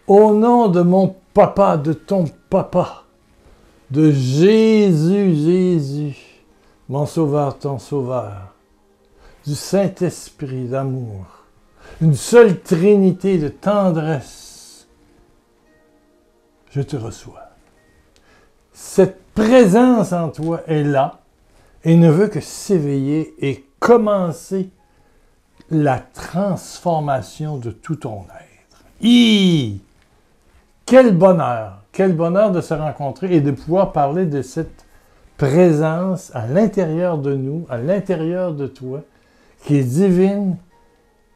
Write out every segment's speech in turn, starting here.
Au nom de mon papa, de ton papa, de Jésus, Jésus, mon sauveur, ton sauveur, du Saint-Esprit d'amour, une seule trinité de tendresse, je te reçois. Cette présence en toi est là et ne veut que s'éveiller et commencer la transformation de tout ton être. Quel bonheur de se rencontrer et de pouvoir parler de cette présence à l'intérieur de nous, à l'intérieur de toi, qui est divine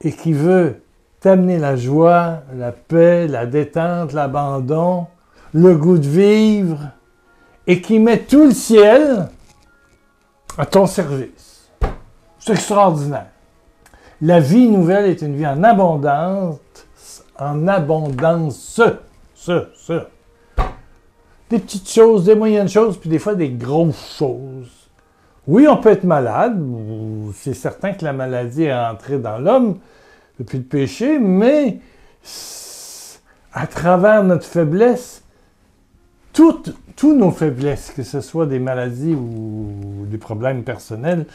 et qui veut t'amener la joie, la paix, la détente, l'abandon, le goût de vivre, et qui met tout le ciel à ton service. C'est extraordinaire. La vie nouvelle est une vie en abondance, Des petites choses, des moyennes choses, puis des fois des grosses choses. Oui, on peut être malade, c'est certain que la maladie est entrée dans l'homme depuis le péché, mais à travers notre faiblesse, toutes nos faiblesses, que ce soit des maladies ou des problèmes personnels,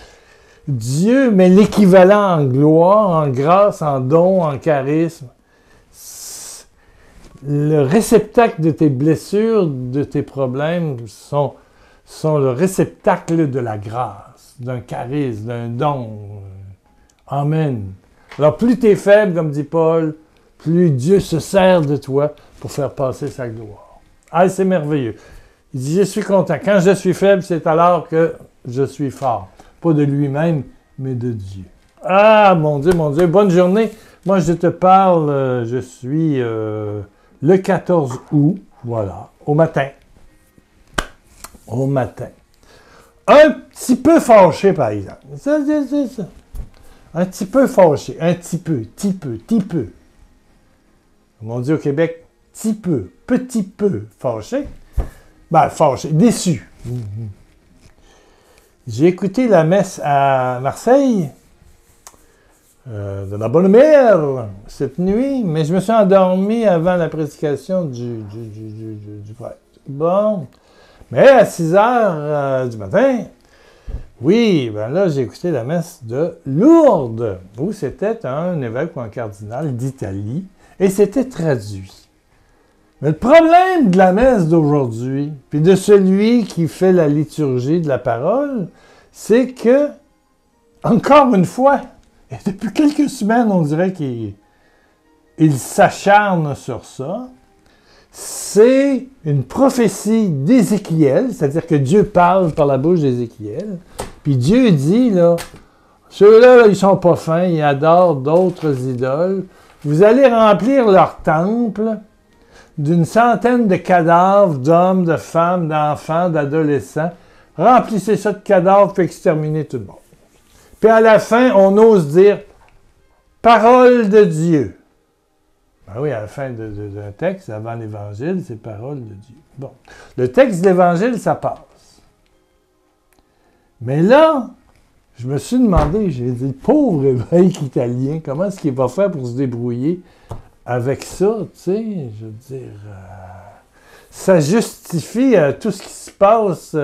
Dieu met l'équivalent en gloire, en grâce, en don, en charisme. Le réceptacle de tes blessures, de tes problèmes, sont le réceptacle de la grâce, d'un charisme, d'un don. Amen. Alors, plus tu es faible, comme dit Paul, plus Dieu se sert de toi pour faire passer sa gloire. Ah, c'est merveilleux. Il dit, je suis content. Quand je suis faible, c'est alors que je suis fort. Pas de lui-même, mais de Dieu. Ah, mon Dieu, bonne journée. Moi, je te parle, je suis le 14 août, voilà, au matin. Au matin. Un petit peu fâché, par exemple. Ça. Un petit peu fâché. Un petit peu. Comme on dit au Québec, petit peu fâché. Ben, fâché, déçu. J'ai écouté la messe à Marseille, de la bonne mère, cette nuit, mais je me suis endormi avant la prédication du prêtre. Bon, mais à 6 heures du matin, oui, ben là, j'ai écouté la messe de Lourdes, où c'était un évêque ou un cardinal d'Italie, et c'était traduit. Mais le problème de la messe d'aujourd'hui, puis de celui qui fait la liturgie de la parole, c'est que, encore une fois, et depuis quelques semaines, on dirait qu'il s'acharne sur ça, c'est une prophétie d'Ézéchiel, c'est-à-dire que Dieu parle par la bouche d'Ézéchiel, puis Dieu dit, là, ceux-là, ils sont pas fins, ils adorent d'autres idoles, vous allez remplir leur temple d'une centaine de cadavres d'hommes, de femmes, d'enfants, d'adolescents. Remplissez ça de cadavres, puis exterminez tout le monde. Puis à la fin, on ose dire « parole de Dieu ». Ben oui, à la fin d'un texte, avant l'Évangile, c'est « parole de Dieu ». Bon, le texte de l'Évangile, ça passe. Mais là, je me suis demandé, j'ai dit « pauvre évêque italien, comment est-ce qu'il va faire pour se débrouiller avec ça, tu sais, je veux dire, ça justifie tout ce qui se passe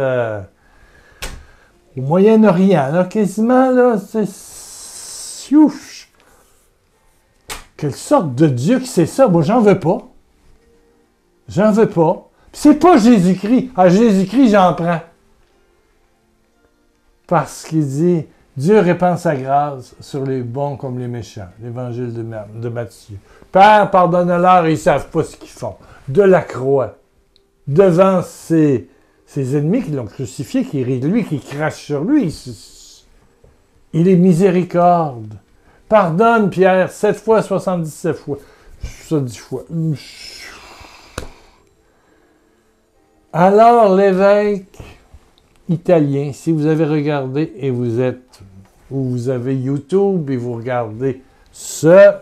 au Moyen-Orient, là, quasiment, là, c'est... Ouf! Quelle sorte de Dieu que c'est ça? Moi, j'en veux pas. J'en veux pas. Puis c'est pas Jésus-Christ. Ah, Jésus-Christ, j'en prends. Parce qu'il dit... Dieu répand sa grâce sur les bons comme les méchants. L'Évangile de Matthieu. Père, pardonne-leur, ils ne savent pas ce qu'ils font. De la croix, devant ses ennemis qui l'ont crucifié, qui rient de lui, qui crachent sur lui. Il est miséricorde. Pardonne, Pierre, 7 fois, 77 fois. 70 fois. Alors, l'évêque italien, si vous avez regardé et vous avez YouTube et vous regardez ce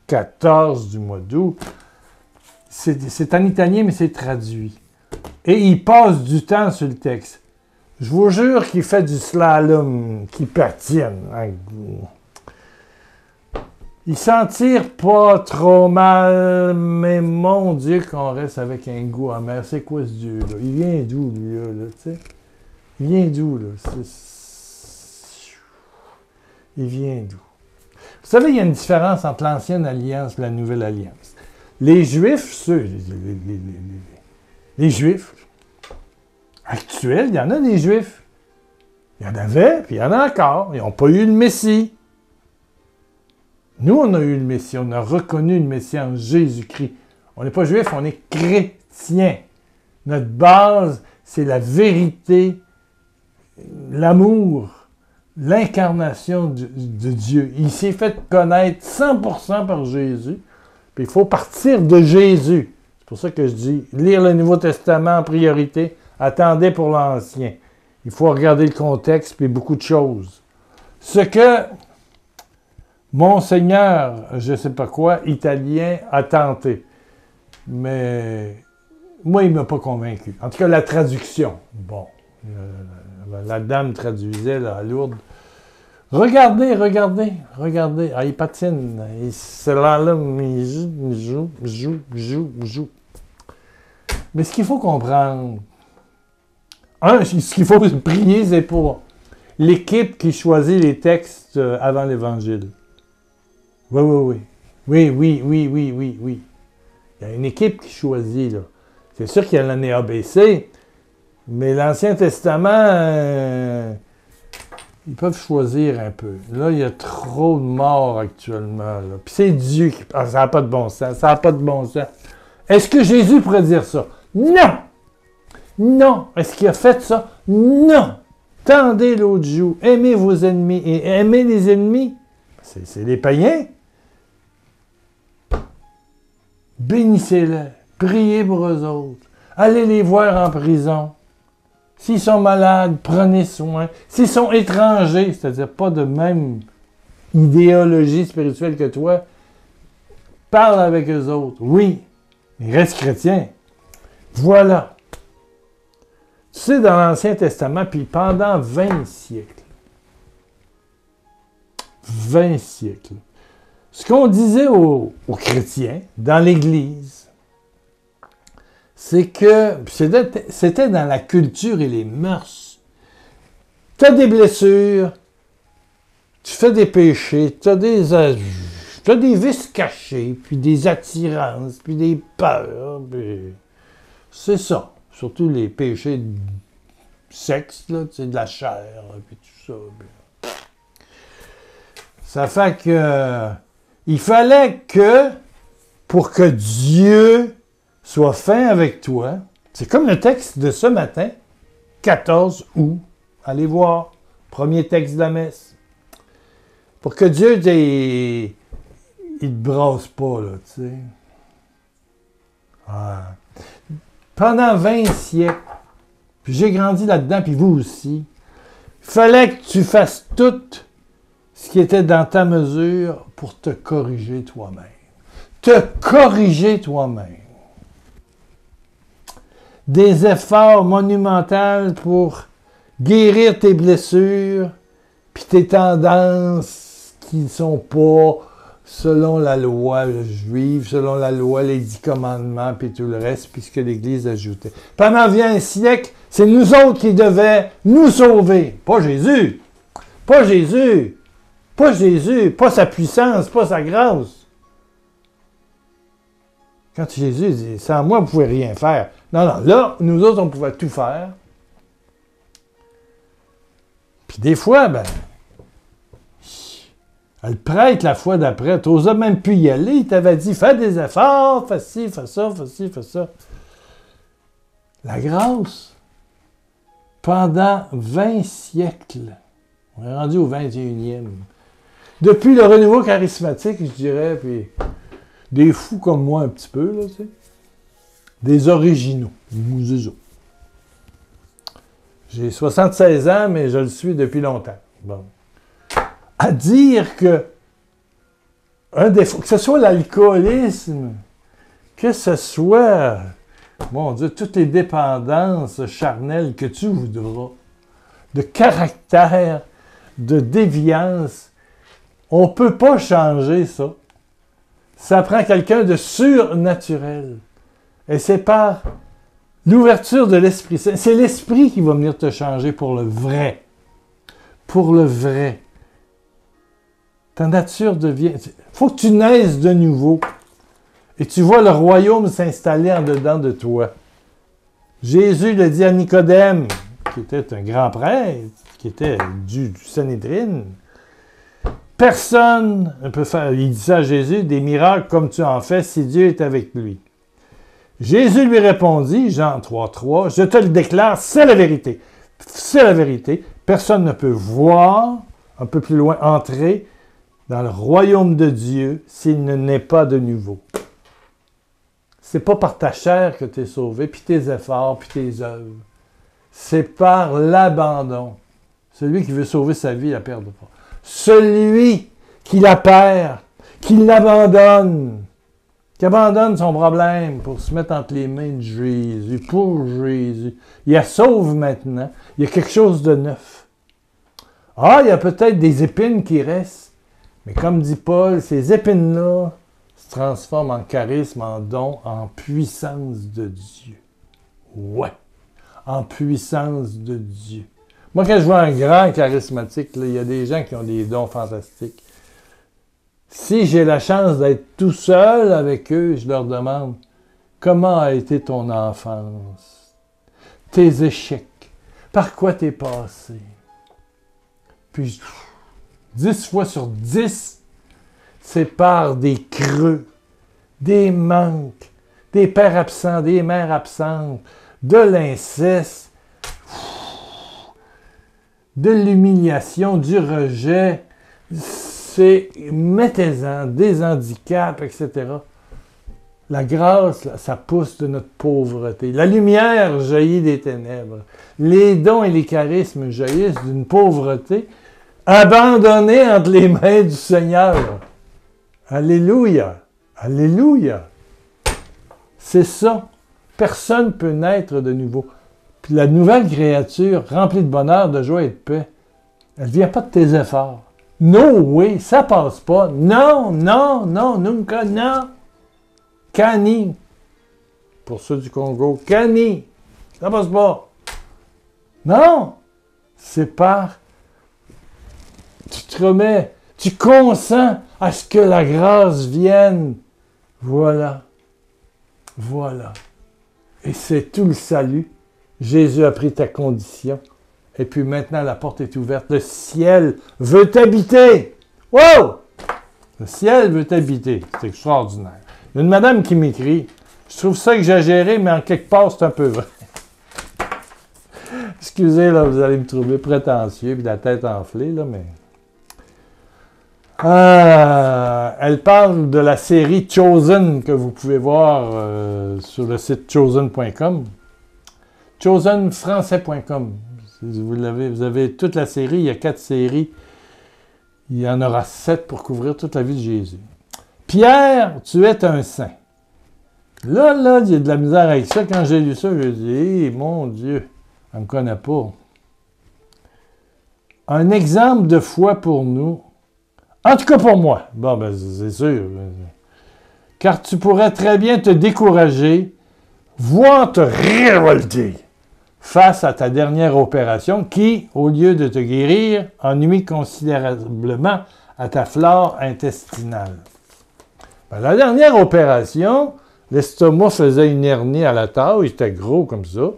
14 du mois d'août, c'est en italien, mais c'est traduit. Et il passe du temps sur le texte. Je vous jure qu'il fait du slalom, qu'il patine. Ils s'en tirent pas trop mal, mais mon Dieu qu'on reste avec un goût amer. C'est quoi ce Dieu-là? Il vient d'où, lui, là, tu sais? Il vient d'où, là? Il vient d'où? Vous savez, il y a une différence entre l'ancienne alliance et la nouvelle alliance. Les Juifs, les Juifs actuels, il y en a des Juifs. Il y en avait, puis il y en a encore. Ils n'ont pas eu le Messie. Nous, on a eu le Messie. On a reconnu le Messie en Jésus-Christ. On n'est pas Juifs, on est chrétiens. Notre base, c'est la vérité, l'amour, l'incarnation de Dieu. Il s'est fait connaître 100% par Jésus. Puis il faut partir de Jésus. C'est pour ça que je dis, lire le Nouveau Testament en priorité, attendez pour l'Ancien. Il faut regarder le contexte puis beaucoup de choses. Ce que Monseigneur, je ne sais pas quoi, italien, a tenté. Mais moi, il ne m'a pas convaincu. En tout cas, la traduction. Bon, la dame traduisait là, à Lourdes. Regardez. Ah, il patine. C'est là, il joue. Mais ce qu'il faut comprendre, ce qu'il faut prier, c'est pour l'équipe qui choisit les textes avant l'Évangile. Oui. Il y a une équipe qui choisit, là. C'est sûr qu'il y a l'année ABC, mais l'Ancien Testament, ils peuvent choisir un peu. Là, il y a trop de morts actuellement, là. Puis c'est Dieu qui... Ah, ça n'a pas de bon sens, Est-ce que Jésus pourrait dire ça? Non! Est-ce qu'il a fait ça? Non! Tendez l'autre joue, aimez vos ennemis et aimez les ennemis. C'est les païens. Bénissez-les, priez pour eux autres, allez les voir en prison. S'ils sont malades, prenez soin. S'ils sont étrangers, c'est-à-dire pas de même idéologie spirituelle que toi, parle avec eux autres. Oui, mais reste chrétien. Voilà. Tu sais, dans l'Ancien Testament, puis pendant 20 siècles, ce qu'on disait aux chrétiens dans l'Église, c'est que c'était dans la culture et les mœurs. Tu as des blessures, tu fais des péchés, tu as des vices cachés, puis des attirances, puis des peurs. Puis c'est ça. Surtout les péchés de sexe, là, de la chair, puis tout ça. Puis... Ça fait que il fallait que, pour que Dieu soit fin avec toi, c'est comme le texte de ce matin, 14 août. Allez voir, premier texte de la messe. Pour que Dieu, il te brasse pas, là, tu sais. Ah. Pendant 20 siècles, puis j'ai grandi là-dedans, puis vous aussi, il fallait que tu fasses tout ce qui était dans ta mesure pour te corriger toi-même. Te corriger toi-même. Des efforts monumentaux pour guérir tes blessures, puis tes tendances qui ne sont pas selon la loi juive, selon la loi, les 10 commandements, puis tout le reste, puis ce que l'Église ajoutait. Pendant 20 siècles, c'est nous autres qui devaient nous sauver. Pas Jésus. Pas sa puissance, pas sa grâce. Quand Jésus dit, sans moi, vous ne pouvez rien faire. Non, là, nous autres, on pouvait tout faire. Puis des fois, le prêtre, la fois d'après, tu n'osais même plus y aller. Il t'avait dit, fais des efforts, fais ci, fais ça. La grâce, pendant 20 siècles, on est rendu au 21e. Depuis le renouveau charismatique, je dirais, puis des fous comme moi un petit peu, là, tu sais. Des originaux, J'ai 76 ans, mais je le suis depuis longtemps. Bon. À dire que un défaut, que ce soit l'alcoolisme, que ce soit, mon Dieu, toutes les dépendances charnelles que tu voudras, de caractère, de déviance, On ne peut pas changer ça. Ça prend quelqu'un de surnaturel. Et c'est par l'ouverture de l'Esprit Saint. C'est l'Esprit qui va venir te changer pour le vrai. Pour le vrai. Ta nature devient... Il faut que tu naisses de nouveau. Et tu vois le royaume s'installer en dedans de toi. Jésus le dit à Nicodème, qui était un grand prêtre, qui était du Sanhédrin. Personne ne peut faire, il dit ça à Jésus, des miracles comme tu en fais si Dieu est avec lui. Jésus lui répondit, Jean 3,3, je te le déclare, c'est la vérité. C'est la vérité. Personne ne peut voir, un peu plus loin, entrer dans le royaume de Dieu s'il ne naît pas de nouveau. C'est pas par ta chair que tu es sauvé, puis tes efforts, puis tes œuvres. C'est par l'abandon. Celui qui veut sauver sa vie, la perd pas. Celui qui la perd, qui l'abandonne, qui abandonne son problème pour se mettre entre les mains de Jésus, pour Jésus. Il la sauve maintenant. Il y a quelque chose de neuf. Ah, il y a peut-être des épines qui restent, mais comme dit Paul, ces épines-là se transforment en charisme, en don, en puissance de Dieu. Ouais, en puissance de Dieu. Moi, quand je vois un grand charismatique, là, il y a des gens qui ont des dons fantastiques. Si j'ai la chance d'être tout seul avec eux, je leur demande, comment a été ton enfance? Tes échecs? Par quoi t'es passé? Puis, 10 fois sur 10, c'est par des creux, des manques, des pères absents, des mères absentes, de l'inceste, de l'humiliation, du rejet, c'est mettez-en, des handicaps, etc. La grâce, là, ça pousse de notre pauvreté. La lumière jaillit des ténèbres. Les dons et les charismes jaillissent d'une pauvreté abandonnée entre les mains du Seigneur. Alléluia! Alléluia! C'est ça. Personne ne peut naître de nouveau. Puis la nouvelle créature, remplie de bonheur, de joie et de paix, elle ne vient pas de tes efforts. No way, ça passe pas. Non, non, non, nunca, non. Cani. Pour ceux du Congo, cani. Ça passe pas. Non. C'est par... Tu te remets, tu consens à ce que la grâce vienne. Voilà. Voilà. Et c'est tout le salut. Jésus a pris ta condition. Et puis maintenant, la porte est ouverte. Le ciel veut t'habiter. Wow! Le ciel veut t'habiter. C'est extraordinaire. Il y a une madame qui m'écrit. Je trouve ça exagéré, mais en quelque part, c'est un peu vrai. Excusez, là, vous allez me trouver prétentieux et la tête enflée, là, mais... elle parle de la série Chosen que vous pouvez voir sur le site chosen.com. chosenfrançais.com. Vous avez toute la série, il y a 4 séries. Il y en aura 7 pour couvrir toute la vie de Jésus. Pierre, tu es un saint. Là, il y a de la misère avec ça. Quand j'ai lu ça, je dis, hey, mon Dieu, elle ne me connaît pas. Un exemple de foi pour nous. En tout cas pour moi. Bon, ben, c'est sûr. Car tu pourrais très bien te décourager, voire te révolter face à ta dernière opération qui, au lieu de te guérir, ennuie considérablement à ta flore intestinale. Ben, la dernière opération, l'estomac faisait une hernie à la taille, il était gros comme ça.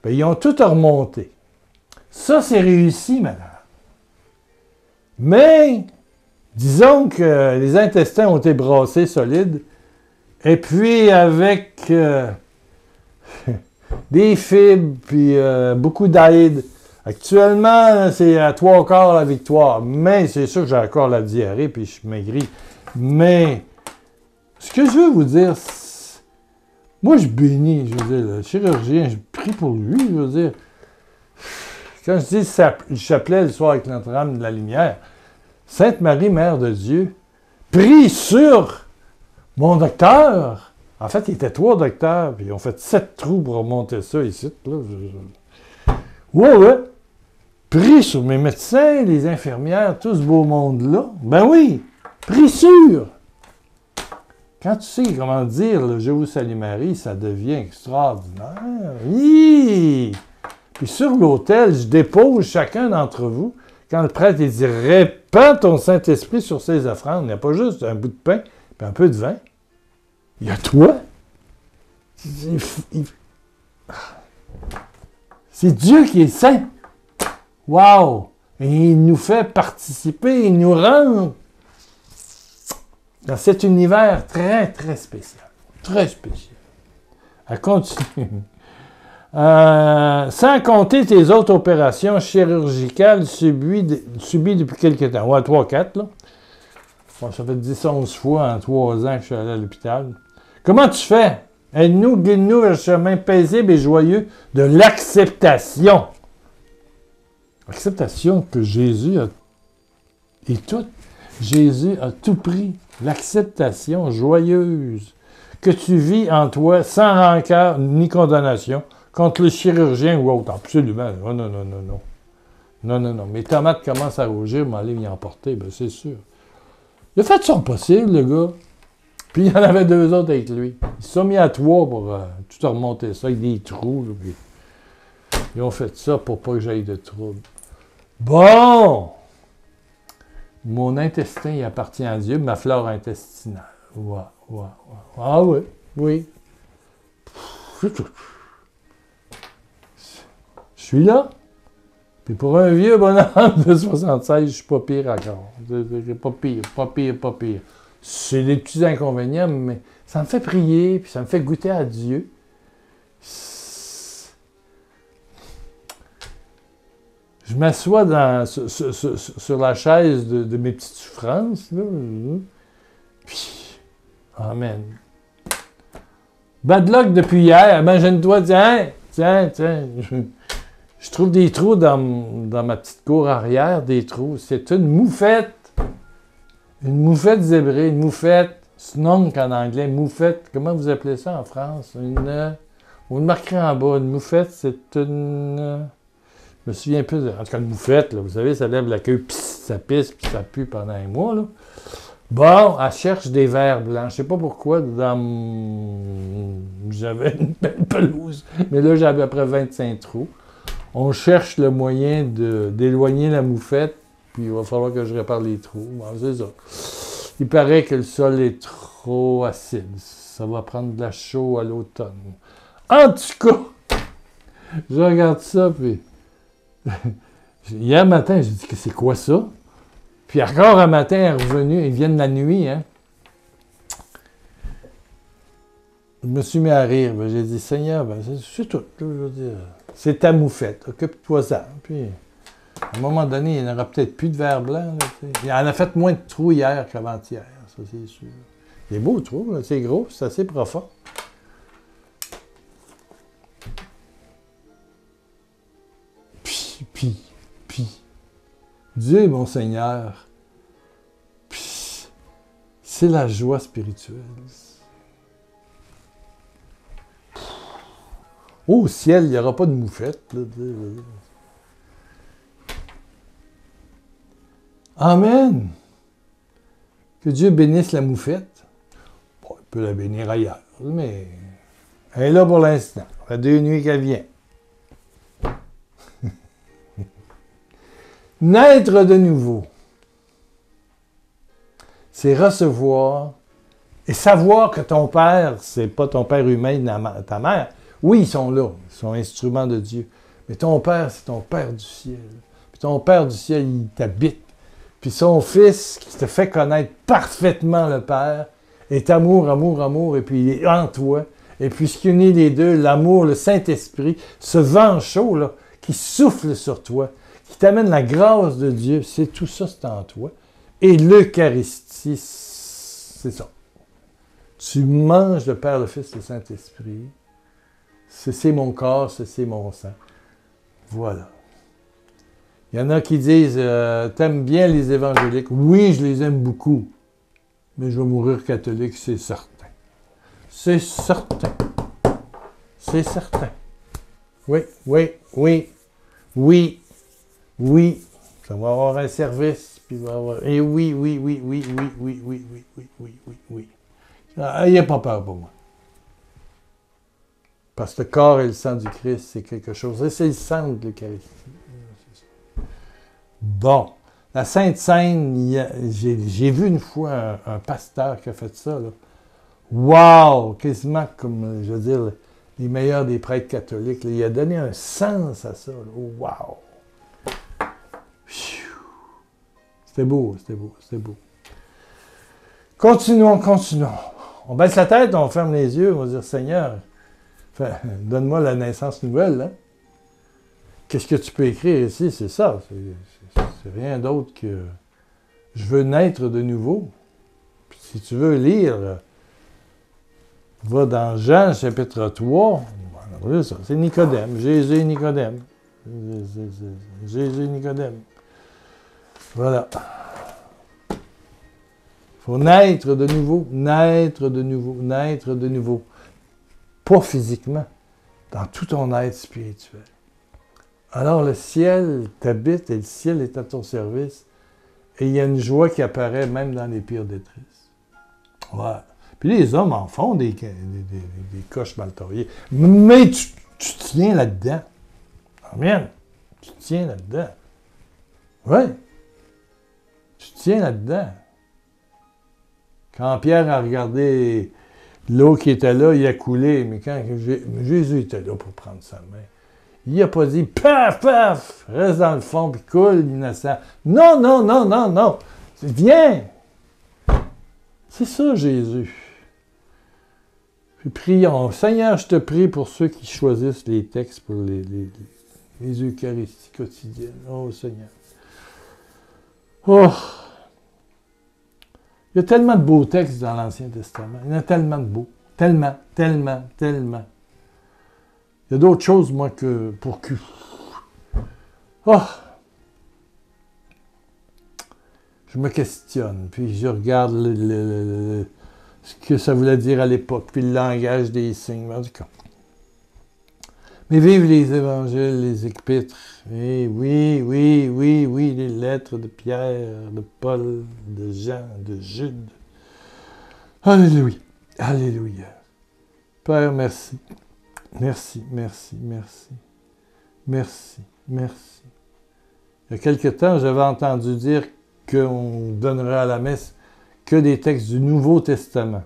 Ben, ils ont tout remonté. Ça, c'est réussi, madame. Mais, disons que les intestins ont été brassés solides, et puis avec des fibres, puis beaucoup d'aide. Actuellement, c'est à 3/4 la victoire, mais c'est sûr que j'ai encore la diarrhée, puis je suis maigri. Mais, ce que je veux vous dire, moi je bénis, je veux dire, le chirurgien, je prie pour lui, je veux dire. Quand je dis le chapelet le soir avec Notre-Dame de la Lumière, Sainte Marie, Mère de Dieu, prie sur mon docteur. En fait, il était 3 docteurs, puis ils ont fait 7 trous pour remonter ça ici. Là. Ouais. Prie sur mes médecins, les infirmières, tout ce beau monde-là. Ben oui, prie sur. Quand tu sais comment dire le « Je vous salue Marie », ça devient extraordinaire. Hi! Puis sur l'autel, je dépose chacun d'entre vous. Quand le prêtre il dit « Répands ton Saint-Esprit sur ces offrandes », il n'y a pas juste un bout de pain et un peu de vin. Il y a toi. C'est Dieu qui est saint. Wow! Et il nous fait participer, il nous rend dans cet univers très, très spécial. Très spécial. Elle continue. Sans compter tes autres opérations chirurgicales subies depuis quelque temps. Ouais, 3-4, là. Bon, ça fait 10-11 fois en 3 ans que je suis allé à l'hôpital. Comment tu fais? Aide-nous, guide-nous vers le chemin paisible et joyeux de l'acceptation. L'acceptation que Jésus a et tout. Jésus a tout pris. L'acceptation joyeuse que tu vis en toi sans rancœur ni condamnation contre le chirurgien ou autre. Absolument. Non, non, non, non, non. Non, non, non. Mes tomates commencent à rougir, m'aller m'y emporter, bien, c'est sûr. Il a fait son possible, le gars. Puis il y en avait 2 autres avec lui. Ils se sont mis à 3 pour tout remonter ça avec des trous. Là, puis ils ont fait ça pour pas que j'aille de troubles. Bon! Mon intestin, il appartient à Dieu, ma flore intestinale. Ouais, ouais, ouais. Ah oui, oui. Je suis là. Puis pour un vieux bonhomme de 76, je suis pas pire encore. Pas pire, pas pire, pas pire. C'est des petits inconvénients, mais ça me fait prier, puis ça me fait goûter à Dieu. Je m'assois sur la chaise de mes petites souffrances, là. Puis, amen. Bad luck depuis hier. Imagine-toi, tiens. Je trouve des trous dans ma petite cour arrière, des trous. C'est une moufette. Une moufette zébrée, une moufette, snonk en anglais, moufette. Comment vous appelez ça en France? Vous le marquerez en bas. Une moufette, c'est une... Je me souviens plus. En tout cas, une moufette, là, vous savez, ça lève la queue, ça pisse, puis ça pue pendant un mois. Là. Bon, elle cherche des vers blancs. Je ne sais pas pourquoi, j'avais une belle pelouse, mais là, j'avais à peu près 25 trous. On cherche le moyen d'éloigner la moufette, puis il va falloir que je répare les trous. Bon, c'est ça. Il paraît que le sol est trop acide. Ça va prendre de la chaux à l'automne. En tout cas, je regarde ça, puis... Hier matin, j'ai dit que c'est quoi ça? Puis encore un matin, elle est revenue, ils viennent la nuit, hein? Je me suis mis à rire. Ben, j'ai dit, Seigneur, ben, c'est tout. Je veux dire, c'est ta moufette, occupe-toi ça. Puis, à un moment donné, il n'y en aura peut-être plus de verre blanc. Là, il en a fait moins de trous hier qu'avant-hier, ça c'est sûr. C'est beau, trou, là, c'est gros, c'est assez profond. Puis, Dieu est mon Seigneur. Puis, c'est la joie spirituelle. Au ciel, il n'y aura pas de moufette. Là. Amen. Que Dieu bénisse la moufette. Bon, il peut la bénir ailleurs, mais elle est là pour l'instant. Ça fait 2 nuits qu'elle vient. Naître de nouveau, c'est recevoir et savoir que ton père, c'est pas ton père humain, ta mère. Oui, ils sont là, ils sont instruments de Dieu. Mais ton père, c'est ton père du ciel. Puis ton père du ciel, il t'habite. Puis son fils, qui te fait connaître parfaitement le Père, est amour, amour, amour, et puis il est en toi. Et puis ce qui unit les deux, l'amour, le Saint-Esprit, ce vent chaud là, qui souffle sur toi, qui t'amène la grâce de Dieu, c'est tout ça, c'est en toi. Et l'Eucharistie, c'est ça. Tu manges le Père, le Fils et le Saint-Esprit. C'est mon corps, c'est mon sang. Voilà. Il y en a qui disent t'aimes bien les évangéliques? Oui, je les aime beaucoup. Mais je vais mourir catholique, c'est certain. C'est certain. C'est certain. Oui, oui, oui, oui. Oui, ça va avoir un service, puis il va avoir... Et oui, oui, oui, oui, oui, oui, oui, oui, oui, oui, oui, oui. Ayez pas peur pour moi. Parce que le corps et le sang du Christ, c'est quelque chose. Et c'est le sang de l'Eucharistie. Bon. La Sainte Seine, j'ai vu une fois un pasteur qui a fait ça. Là. Wow! Quasiment comme, je veux dire, les meilleurs des prêtres catholiques. Là. Il a donné un sens à ça. Là. Wow! C'était beau, c'était beau, c'était beau. Continuons, continuons. On baisse la tête, on ferme les yeux, on va dire, Seigneur, donne-moi la naissance nouvelle. Hein? Qu'est-ce que tu peux écrire ici? C'est ça. C'est rien d'autre que je veux naître de nouveau. Puis si tu veux lire, va dans Jean chapitre 3. Voilà, c'est Nicodème. Jésus et Nicodème. Jésus et Nicodème. Voilà. Il faut naître de nouveau, naître de nouveau, naître de nouveau. Pas physiquement, dans tout ton être spirituel. Alors le ciel t'habite et le ciel est à ton service. Et il y a une joie qui apparaît même dans les pires détresses. Voilà. Puis les hommes en font des coches mal taillées. Mais tu tiens là-dedans. Amen. Tu tiens là-dedans. Oui. Tu tiens là-dedans. Quand Pierre a regardé l'eau qui était là, il a coulé. Mais quand Jésus était là pour prendre sa main, il n'a pas dit « Paf, paf! Reste dans le fond puis coule, l'innocent. » Non, non, non, non, non. Viens! C'est ça, Jésus. Puis prions. Seigneur, je te prie pour ceux qui choisissent les textes pour les Eucharisties quotidiennes. Oh, Seigneur. Oh! Il y a tellement de beaux textes dans l'Ancien Testament. Il y en a tellement de beaux. Tellement, tellement, tellement. Il y a d'autres choses, moi, que pour que... Oh! Je me questionne, puis je regarde ce que ça voulait dire à l'époque, puis le langage des signes, en tout cas. Mais vive les évangiles, les épîtres. Et oui, oui, oui, oui, les lettres de Pierre, de Paul, de Jean, de Jude. Alléluia, alléluia. Père, merci. Merci, merci, merci. Merci, merci. Il y a quelque temps, j'avais entendu dire qu'on donnerait à la messe que des textes du Nouveau Testament.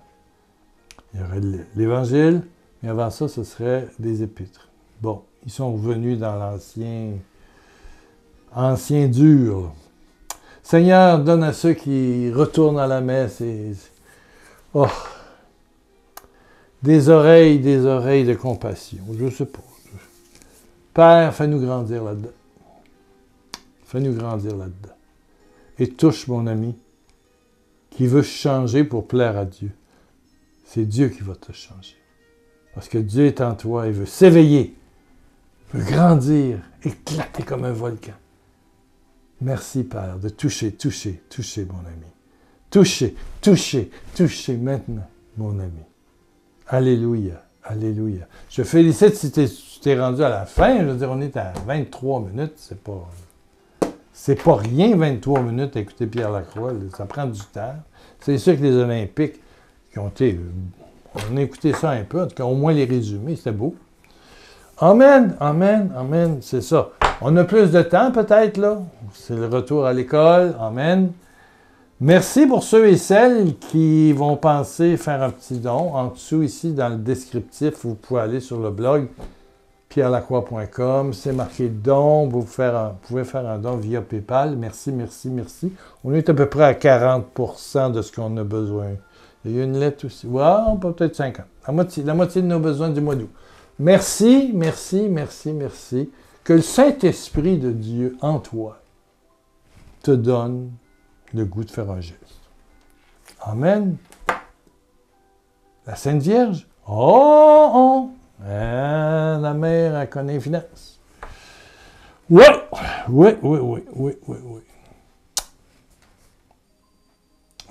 Il y aurait l'Évangile, mais avant ça, ce serait des épîtres. Bon, ils sont revenus dans l'ancien dur. Seigneur, donne à ceux qui retournent à la messe oh, des oreilles de compassion. Je ne sais pas. Père, fais-nous grandir là-dedans. Fais-nous grandir là-dedans. Et touche mon ami qui veut changer pour plaire à Dieu. C'est Dieu qui va te changer. Parce que Dieu est en toi et veut s'éveiller, veut grandir, éclater comme un volcan. Merci, Père, de toucher, mon ami. Toucher maintenant, mon ami. Alléluia, alléluia. Je félicite si tu t'es rendu à la fin. Je veux dire, on est à 23 minutes. C'est pas rien, 23 minutes à écouter Pierre Lacroix. Ça prend du temps. C'est sûr que les Olympiques qui ont été... On a écouté ça un peu, en tout cas, au moins les résumés, c'était beau. Amen, amen, amen, c'est ça. On a plus de temps peut-être, là. C'est le retour à l'école, amen. Merci pour ceux et celles qui vont penser faire un petit don. En dessous, ici, dans le descriptif, vous pouvez aller sur le blog pierrelacroix.com. C'est marqué don. Vous pouvez faire un don via PayPal. Merci, merci, merci. On est à peu près à 40% de ce qu'on a besoin. Il y a une lettre aussi. Wow, peut-être 50. La moitié de nos besoins du mois d'août. Merci, merci, merci, merci. Que le Saint-Esprit de Dieu en toi te donne le goût de faire un geste. Amen. La Sainte Vierge. Oh! La mère, elle connaît les finances. Oui.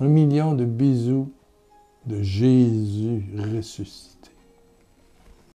1 million de bisous de Jésus ressuscité.